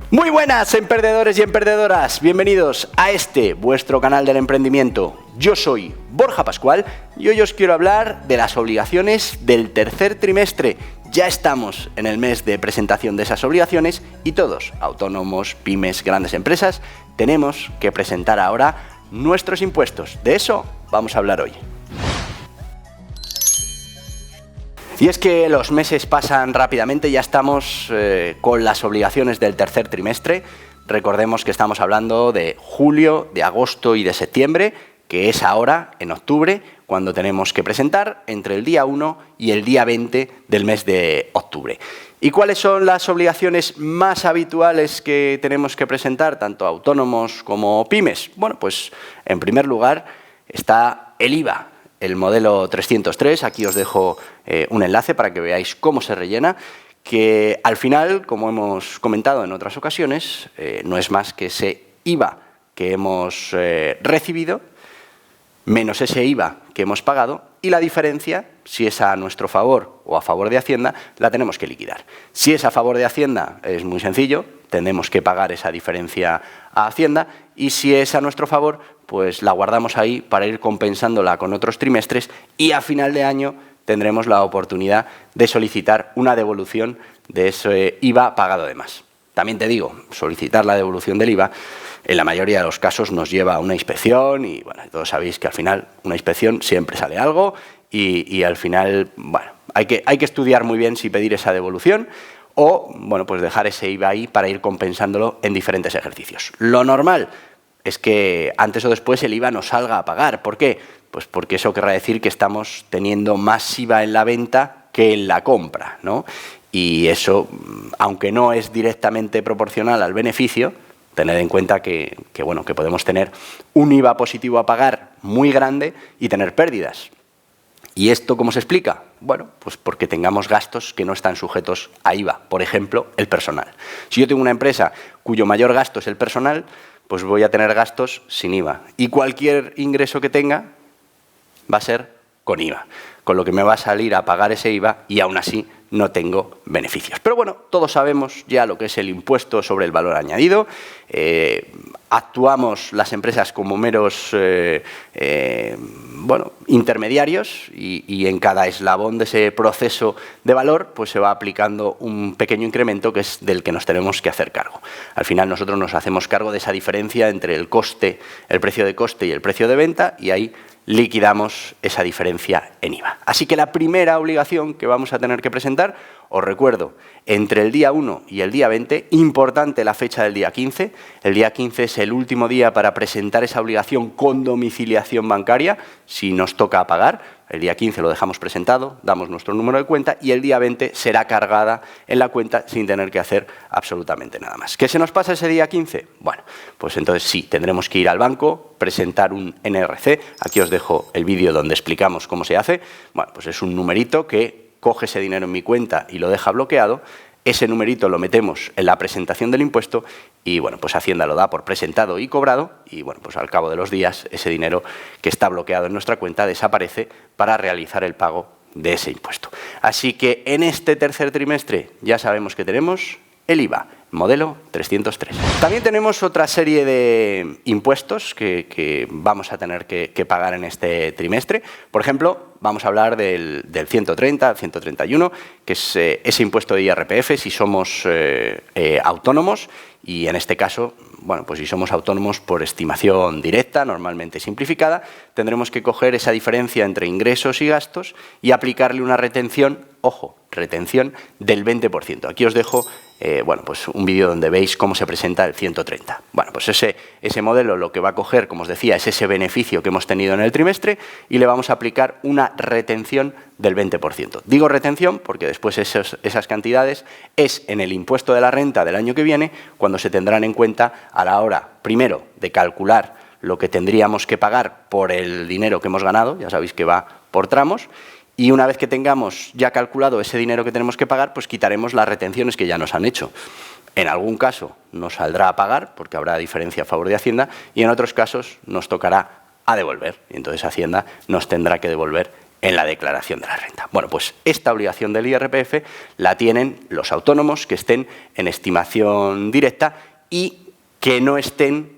Muy buenas, emprendedores y emprendedoras. Bienvenidos a este, vuestro canal del emprendimiento. Yo soy Borja Pascual y hoy os quiero hablar de las obligaciones del tercer trimestre. Ya estamos en el mes de presentación de esas obligaciones y todos, autónomos, pymes, grandes empresas, tenemos que presentar ahora nuestros impuestos. De eso vamos a hablar hoy. Y es que los meses pasan rápidamente, ya estamos con las obligaciones del tercer trimestre. Recordemos que estamos hablando de julio, de agosto y de septiembre, que es ahora, en octubre, cuando tenemos que presentar entre el día 1 y el día 20 del mes de octubre. ¿Y cuáles son las obligaciones más habituales que tenemos que presentar, tanto autónomos como pymes? Bueno, pues en primer lugar está el IVA. El modelo 303, aquí os dejo un enlace para que veáis cómo se rellena, que al final, como hemos comentado en otras ocasiones, no es más que ese IVA que hemos recibido, menos ese IVA que hemos pagado, y la diferencia, si es a nuestro favor o a favor de Hacienda, la tenemos que liquidar. Si es a favor de Hacienda, es muy sencillo, tenemos que pagar esa diferencia a Hacienda, y si es a nuestro favor, pues la guardamos ahí para ir compensándola con otros trimestres y a final de año tendremos la oportunidad de solicitar una devolución de ese IVA pagado de más. También te digo, solicitar la devolución del IVA en la mayoría de los casos nos lleva a una inspección y bueno, todos sabéis que al final una inspección siempre sale algo y al final, bueno, hay que estudiar muy bien si pedir esa devolución o, bueno, pues dejar ese IVA ahí para ir compensándolo en diferentes ejercicios. Lo normal es que antes o después el IVA nos salga a pagar. ¿Por qué? Pues porque eso querrá decir que estamos teniendo más IVA en la venta que en la compra, ¿no? Y eso, aunque no es directamente proporcional al beneficio, tened en cuenta que podemos tener un IVA positivo a pagar muy grande y tener pérdidas. ¿Y esto cómo se explica? Bueno, pues porque tengamos gastos que no están sujetos a IVA. Por ejemplo, el personal. Si yo tengo una empresa cuyo mayor gasto es el personal, pues voy a tener gastos sin IVA. Y cualquier ingreso que tenga va a ser con IVA. Con lo que me va a salir a pagar ese IVA y aún así no tengo beneficios. Pero bueno, todos sabemos ya lo que es el impuesto sobre el valor añadido. Actuamos las empresas como meros intermediarios y en cada eslabón de ese proceso de valor pues se va aplicando un pequeño incremento que es del que nos tenemos que hacer cargo. Al final nosotros nos hacemos cargo de esa diferencia entre el coste, el precio de coste y el precio de venta y ahí liquidamos esa diferencia en IVA. Así que la primera obligación que vamos a tener que presentar, os recuerdo, entre el día 1 y el día 20, importante la fecha del día 15, el día 15 es el último día para presentar esa obligación con domiciliación bancaria, si nos toca pagar. El día 15 lo dejamos presentado, damos nuestro número de cuenta y el día 20 será cargada en la cuenta sin tener que hacer absolutamente nada más. ¿Qué se nos pasa ese día 15? Bueno, pues entonces sí, tendremos que ir al banco, presentar un NRC. Aquí os dejo el vídeo donde explicamos cómo se hace. Bueno, pues es un numerito que coge ese dinero en mi cuenta y lo deja bloqueado. Ese numerito lo metemos en la presentación del impuesto y bueno, pues Hacienda lo da por presentado y cobrado y bueno, pues al cabo de los días ese dinero que está bloqueado en nuestra cuenta desaparece para realizar el pago de ese impuesto. Así que en este tercer trimestre ya sabemos que tenemos el IVA, modelo 303. También tenemos otra serie de impuestos que vamos a tener que pagar en este trimestre. Por ejemplo, vamos a hablar del 130, 131, que es ese impuesto de IRPF si somos autónomos y en este caso, bueno, pues si somos autónomos por estimación directa, normalmente simplificada, tendremos que coger esa diferencia entre ingresos y gastos y aplicarle una retención, ojo, retención del 20%. Aquí os dejo pues un vídeo donde veis cómo se presenta el 130. Bueno, pues ese modelo lo que va a coger, como os decía, es ese beneficio que hemos tenido en el trimestre y le vamos a aplicar una retención del 20%. Digo retención porque después esas cantidades es en el impuesto de la renta del año que viene cuando se tendrán en cuenta a la hora, primero, de calcular lo que tendríamos que pagar por el dinero que hemos ganado, ya sabéis que va por tramos, y una vez que tengamos ya calculado ese dinero que tenemos que pagar, pues quitaremos las retenciones que ya nos han hecho. En algún caso nos saldrá a pagar, porque habrá diferencia a favor de Hacienda, y en otros casos nos tocará a devolver. Y entonces Hacienda nos tendrá que devolver en la declaración de la renta. Bueno, pues esta obligación del IRPF la tienen los autónomos que estén en estimación directa y que no estén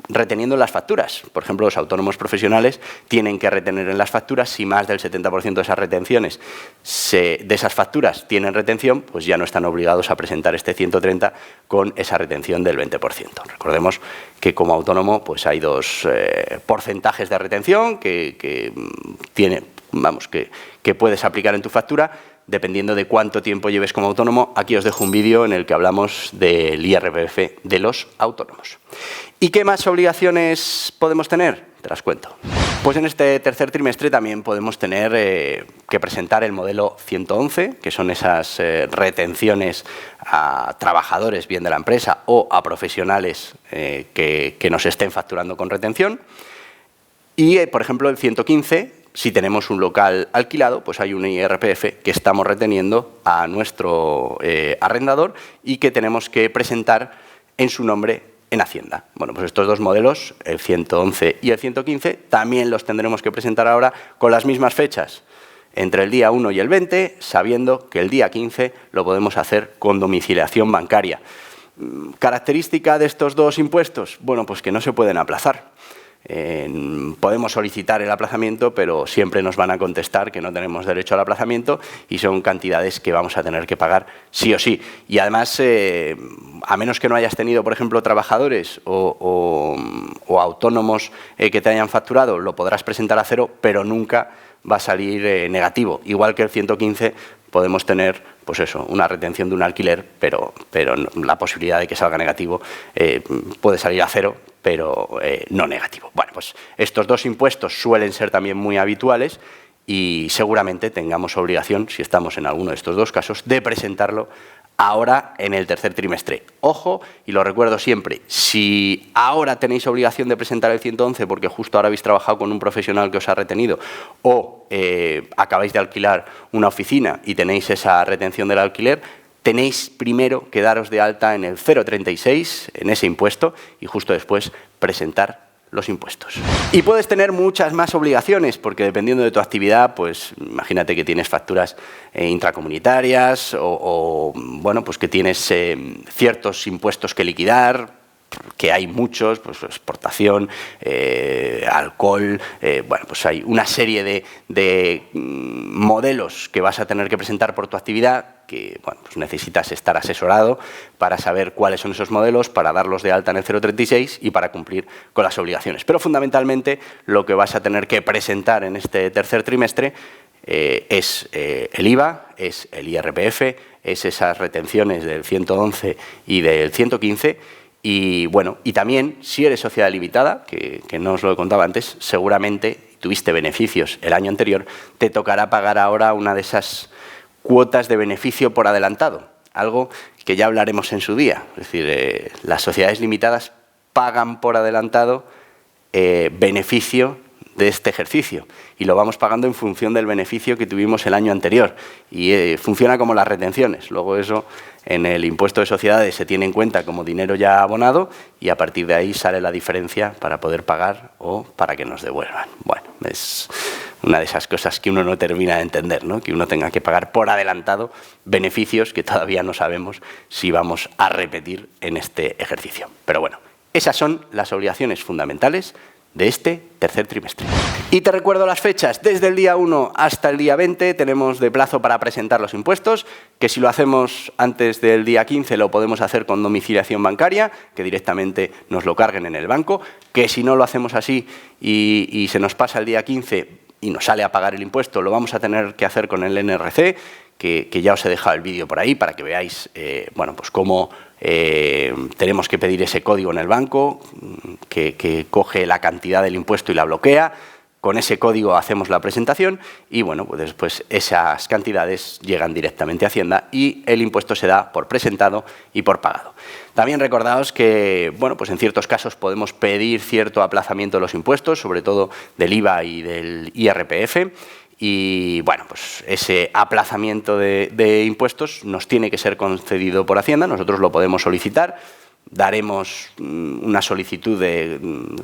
reteniendo las facturas. Por ejemplo, los autónomos profesionales tienen que retener en las facturas, si más del 70% de esas retenciones, de esas facturas tienen retención, pues ya no están obligados a presentar este 130 con esa retención del 20%. Recordemos que como autónomo pues hay dos porcentajes de retención que puedes aplicar en tu factura, dependiendo de cuánto tiempo lleves como autónomo. Aquí os dejo un vídeo en el que hablamos del IRPF de los autónomos. ¿Y qué más obligaciones podemos tener? Te las cuento. Pues en este tercer trimestre también podemos tener que presentar el modelo 111, que son esas retenciones a trabajadores bien de la empresa o a profesionales que nos estén facturando con retención. Y, por ejemplo, el 115, si tenemos un local alquilado, pues hay un IRPF que estamos reteniendo a nuestro arrendador y que tenemos que presentar en su nombre en Hacienda. Bueno, pues estos dos modelos, el 111 y el 115, también los tendremos que presentar ahora con las mismas fechas, entre el día 1 y el 20, sabiendo que el día 15 lo podemos hacer con domiciliación bancaria. ¿Característica de estos dos impuestos? Bueno, pues que no se pueden aplazar. Podemos solicitar el aplazamiento, pero siempre nos van a contestar que no tenemos derecho al aplazamiento y son cantidades que vamos a tener que pagar sí o sí. Y además, a menos que no hayas tenido, por ejemplo, trabajadores o autónomos que te hayan facturado, lo podrás presentar a cero, pero nunca va a salir negativo. Igual que el 115 podemos tener, pues eso, una retención de un alquiler, pero la posibilidad de que salga negativo puede salir a cero, pero no negativo. Bueno, pues estos dos impuestos suelen ser también muy habituales y seguramente tengamos obligación, si estamos en alguno de estos dos casos, de presentarlo ahora en el tercer trimestre. Ojo, y lo recuerdo siempre, si ahora tenéis obligación de presentar el 111 porque justo ahora habéis trabajado con un profesional que os ha retenido o acabáis de alquilar una oficina y tenéis esa retención del alquiler, tenéis primero que daros de alta en el 036, en ese impuesto, y justo después presentar los impuestos. Y puedes tener muchas más obligaciones, porque dependiendo de tu actividad, pues imagínate que tienes facturas intracomunitarias o bueno, pues que tienes ciertos impuestos que liquidar, que hay muchos, pues exportación, alcohol, bueno, pues hay una serie de modelos que vas a tener que presentar por tu actividad, que bueno, pues necesitas estar asesorado para saber cuáles son esos modelos, para darlos de alta en el 036 y para cumplir con las obligaciones. Pero fundamentalmente lo que vas a tener que presentar en este tercer trimestre es el IVA, es el IRPF, es esas retenciones del 111 y del 115. Y bueno, y también si eres sociedad limitada, que no os lo he contado antes, seguramente tuviste beneficios el año anterior, te tocará pagar ahora una de esas cuotas de beneficio por adelantado, algo que ya hablaremos en su día. Es decir, las sociedades limitadas pagan por adelantado beneficio de este ejercicio y lo vamos pagando en función del beneficio que tuvimos el año anterior y funciona como las retenciones. Luego eso en el impuesto de sociedades se tiene en cuenta como dinero ya abonado y a partir de ahí sale la diferencia para poder pagar o para que nos devuelvan. Bueno, es una de esas cosas que uno no termina de entender, ¿no? Que uno tenga que pagar por adelantado beneficios que todavía no sabemos si vamos a repetir en este ejercicio. Pero bueno, esas son las obligaciones fundamentales de este tercer trimestre. Y te recuerdo las fechas, desde el día 1 hasta el día 20 tenemos de plazo para presentar los impuestos, que si lo hacemos antes del día 15 lo podemos hacer con domiciliación bancaria, que directamente nos lo carguen en el banco, que si no lo hacemos así y se nos pasa el día 15 y nos sale a pagar el impuesto, lo vamos a tener que hacer con el NRC, que ya os he dejado el vídeo por ahí para que veáis bueno, pues cómo tenemos que pedir ese código en el banco que coge la cantidad del impuesto y la bloquea. Con ese código hacemos la presentación y bueno, pues después esas cantidades llegan directamente a Hacienda y el impuesto se da por presentado y por pagado. También recordaos que bueno, pues en ciertos casos podemos pedir cierto aplazamiento de los impuestos, sobre todo del IVA y del IRPF. Y bueno, pues ese aplazamiento de impuestos nos tiene que ser concedido por Hacienda, nosotros lo podemos solicitar. daremos una solicitud de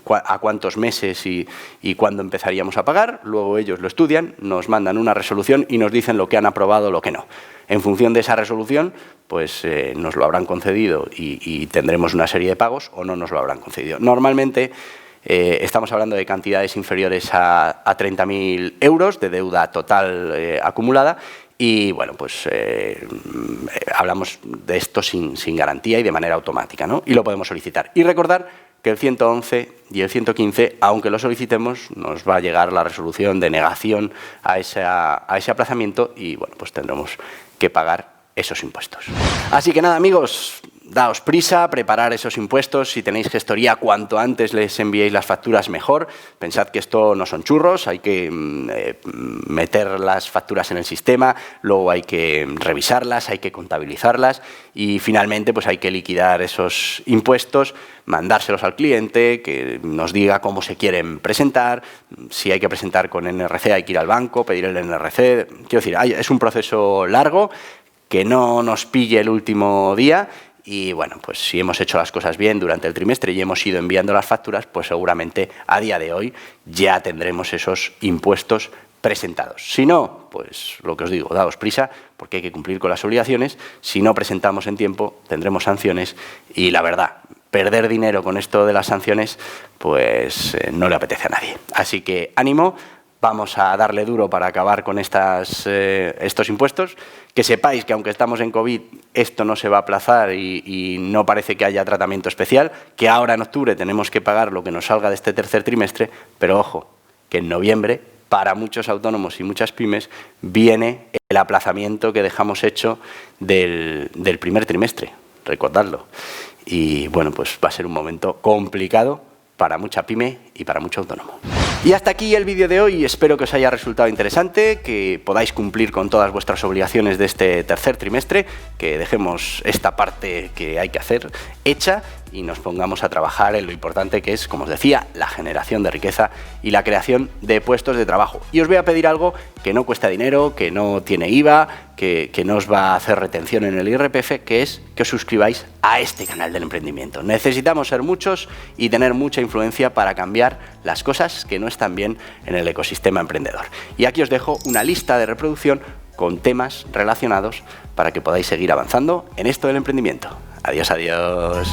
a cuántos meses y cuándo empezaríamos a pagar. Luego ellos lo estudian, nos mandan una resolución y nos dicen lo que han aprobado o lo que no. En función de esa resolución, pues nos lo habrán concedido y tendremos una serie de pagos, o no nos lo habrán concedido. Normalmente estamos hablando de cantidades inferiores a 30.000 euros de deuda total acumulada. Y bueno, pues hablamos de esto sin garantía y de manera automática, ¿no? Y lo podemos solicitar. Y recordar que el 111 y el 115, aunque lo solicitemos, nos va a llegar la resolución de negación a ese aplazamiento y bueno, pues tendremos que pagar esos impuestos. Así que nada, amigos, daos prisa, preparar esos impuestos. Si tenéis gestoría, cuanto antes les enviéis las facturas, mejor. Pensad que esto no son churros, hay que meter las facturas en el sistema, luego hay que revisarlas, hay que contabilizarlas y finalmente pues hay que liquidar esos impuestos, mandárselos al cliente, que nos diga cómo se quieren presentar. Si hay que presentar con NRC, hay que ir al banco, pedir el NRC. Quiero decir, es un proceso largo, que no nos pille el último día. Y bueno, pues si hemos hecho las cosas bien durante el trimestre y hemos ido enviando las facturas, pues seguramente a día de hoy ya tendremos esos impuestos presentados. Si no, pues lo que os digo, daos prisa, porque hay que cumplir con las obligaciones. Si no presentamos en tiempo, tendremos sanciones y la verdad, perder dinero con esto de las sanciones, pues no le apetece a nadie. Así que ánimo. Vamos a darle duro para acabar con estos impuestos. Que sepáis que aunque estamos en COVID, esto no se va a aplazar y no parece que haya tratamiento especial, que ahora en octubre tenemos que pagar lo que nos salga de este tercer trimestre, pero ojo, que en noviembre, para muchos autónomos y muchas pymes, viene el aplazamiento que dejamos hecho del primer trimestre, recordadlo. Y bueno, pues va a ser un momento complicado para mucha pyme y para mucho autónomo. Y hasta aquí el vídeo de hoy. Espero que os haya resultado interesante, que podáis cumplir con todas vuestras obligaciones de este tercer trimestre, que dejemos esta parte que hay que hacer hecha y nos pongamos a trabajar en lo importante que es, como os decía, la generación de riqueza y la creación de puestos de trabajo. Y os voy a pedir algo que no cuesta dinero, que no tiene IVA, que no os va a hacer retención en el IRPF, que es que os suscribáis a este canal del emprendimiento. Necesitamos ser muchos y tener mucha influencia para cambiar las cosas que no están bien en el ecosistema emprendedor. Y aquí os dejo una lista de reproducción con temas relacionados para que podáis seguir avanzando en esto del emprendimiento. Adiós, adiós.